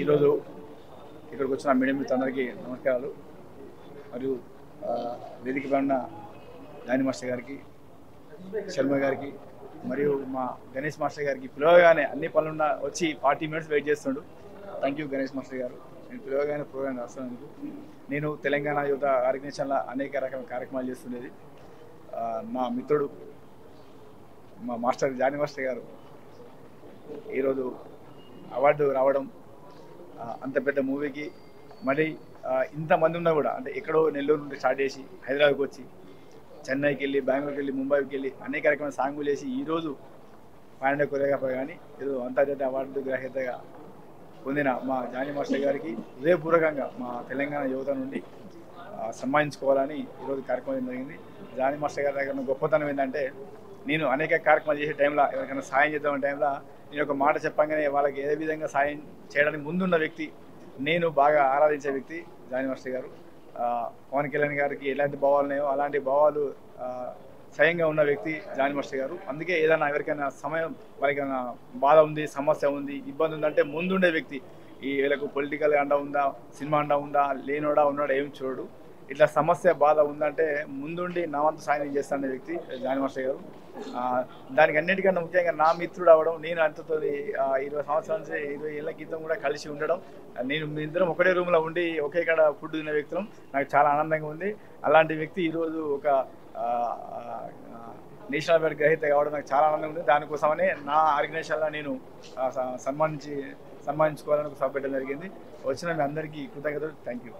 ఈరోజు ఇక్కడికి వచ్చిన మీడియా మిత్రులందరికీ నమస్కారాలు. మరియు వేదికపై ఉన్న జానీ మాస్టర్ గారికి, శర్మ గారికి మరియు మా గణేష్ మాస్టర్ గారికి పిలవగానే అన్ని పనులున్నా వచ్చి 40 minutes వెయిట్ చేస్తుండు. థ్యాంక్ యూ గణేష్ మాస్టర్ గారు. నేను పిలవగానే ప్రోగ్రాం రాస్తున్నందుకు. నేను తెలంగాణ యువత ఆర్గనైజేషన్లో అనేక రకాల కార్యక్రమాలు చేస్తుండేది. నా మిత్రుడు మా మాస్టర్ జానీ మాస్టర్ గారు ఈరోజు అవార్డు రావడం, అంత పెద్ద మూవీకి మళ్ళీ ఇంతమంది ఉన్నా కూడా, అంటే ఎక్కడో నెల్లూరు నుండి స్టార్ట్ చేసి హైదరాబాద్కి వచ్చి చెన్నైకి వెళ్ళి, బెంగళూరుకి వెళ్ళి, ముంబైకి వెళ్ళి అనేక రకమైన సాంగులు వేసి ఈరోజు పాండే కొరియోగ్రాఫర్ కానీ ఈరోజు అంతర్జాతీయ అవార్డు గ్రహీతగా పొందిన మా జానీ మాస్టర్ గారికి హృదయపూర్వకంగా మా తెలంగాణ యువత నుండి సన్మానించుకోవాలని ఈరోజు కార్యక్రమం జరిగింది. జానీ మాస్టర్ గారి దగ్గర గొప్పతనం ఏంటంటే, నేను అనేక కార్యక్రమాలు చేసే టైంలో ఎవరికైనా సాయం చేద్దామనే టైంలో నేను ఒక మాట చెప్పగానే వాళ్ళకి ఏ విధంగా సాయం చేయడానికి ముందున్న వ్యక్తి, నేను బాగా ఆరాధించే వ్యక్తి జానీ మాస్టర్ గారు. పవన్ కళ్యాణ్ గారికి ఎలాంటి భావాలు ఉన్నాయో అలాంటి భావాలు స్వయంగా ఉన్న వ్యక్తి జానీ మాస్టర్ గారు. అందుకే ఏదైనా ఎవరికైనా సమయం, వాళ్ళకైనా బాధ ఉంది, సమస్య ఉంది, ఇబ్బంది ఉందంటే ముందుండే వ్యక్తి. ఈ వీళ్ళకు పొలిటికల్ అండ ఉందా, సినిమా అండ ఉందా, లేనోడా ఉన్నాడా ఏం చూడు, ఇట్లా సమస్య బాధ ఉందంటే ముందుండి నా వంతు సాయం చేస్తానే వ్యక్తి జానీ మాస్టర్ గారు. దానికి అన్నిటికన్నా ముఖ్యంగా నా మిత్రుడు అవ్వడం, నేను అంతతో 20 సంవత్సరాల నుంచి 20 ఏళ్ల క్రితం కూడా కలిసి ఉండడం, నేను మీ ఇద్దరం ఒకటే రూమ్లో ఉండి ఒకే కాడ ఫుడ్ తిన్న వ్యక్తులం, నాకు చాలా ఆనందంగా ఉంది. అలాంటి వ్యక్తి ఈరోజు ఒక నేషనల్ అవార్డు గ్రహీత కావడం నాకు చాలా ఆనందంగా ఉంది. దానికోసమనే నా ఆర్గనైజేషన్లో నేను సన్మానించుకోవాలని ఒక సభ పెట్టడం జరిగింది. వచ్చిన మీ అందరికీ కృతజ్ఞతలు. Thank you.